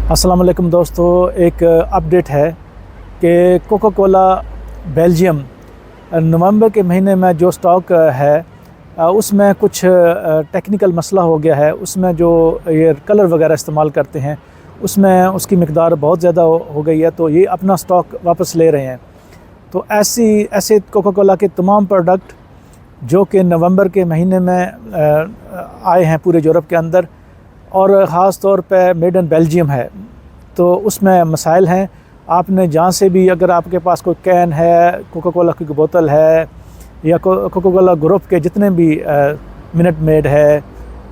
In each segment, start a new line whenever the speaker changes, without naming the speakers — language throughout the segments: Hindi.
अस्सलाम वालेकुम दोस्तों, एक अपडेट है कि कोका कोला बेल्जियम नवंबर के महीने में जो स्टॉक है उसमें कुछ टेक्निकल मसला हो गया है। उसमें जो ये कलर वगैरह इस्तेमाल करते हैं उसमें उसकी मिकदार बहुत ज़्यादा हो गई है, तो ये अपना स्टॉक वापस ले रहे हैं। तो ऐसे कोका कोला के तमाम प्रोडक्ट जो कि नवंबर के महीने में आए हैं पूरे यूरोप के अंदर, और ख़ास तौर पे मेड इन बेल्जियम है, तो उसमें मसाइल हैं। आपने जहाँ से भी, अगर आपके पास कोई कैन है, कोका कोला की बोतल है, या कोका कोला ग्रुप के जितने भी मिनट मेड है,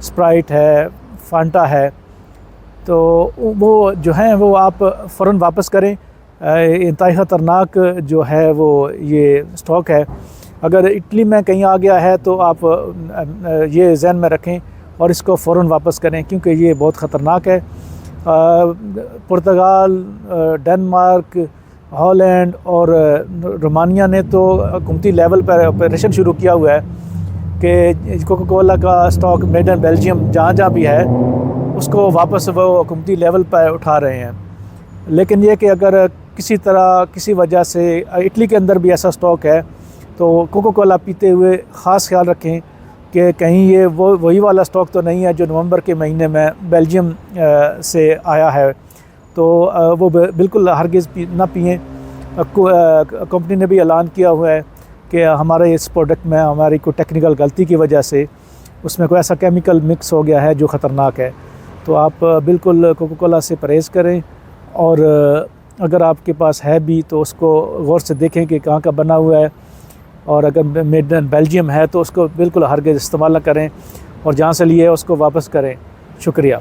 स्प्राइट है, फांटा है, तो वो जो है वो आप फ़ौरन वापस करें। इंतहाई ख़तरनाक जो है वो ये स्टॉक है। अगर इटली में कहीं आ गया है तो आप ये ज़हन में रखें और इसको फ़ौरन वापस करें, क्योंकि ये बहुत ख़तरनाक है। पुर्तगाल, डेनमार्क, हॉलैंड और रोमानिया ने तो हुकूमती लेवल पर ऑपरेशन शुरू किया हुआ है कि कोका कोला का स्टॉक मेड इन बेल्जियम जहाँ भी है उसको वापस वो हुकूमती लेवल पर उठा रहे हैं। लेकिन ये कि अगर किसी तरह किसी वजह से इटली के अंदर भी ऐसा स्टॉक है तो कोका कोला पीते हुए ख़ास ख्याल रखें कि कहीं ये वही वाला स्टॉक तो नहीं है जो नवंबर के महीने में बेल्जियम से आया है। तो वो बिल्कुल हरगिज़ ना पिएं। कंपनी ने भी ऐलान किया हुआ है कि हमारे इस प्रोडक्ट में हमारी कोई टेक्निकल गलती की वजह से उसमें कोई ऐसा केमिकल मिक्स हो गया है जो ख़तरनाक है। तो आप बिल्कुल कोका कोला से परहेज़ करें, और अगर आपके पास है भी तो उसको गौर से देखें कि कहाँ का बना हुआ है, और अगर मेड इन बेल्जियम है तो उसको बिल्कुल हरगिज़ इस्तेमाल ना करें, और जहाँ से लिए उसको वापस करें। शुक्रिया।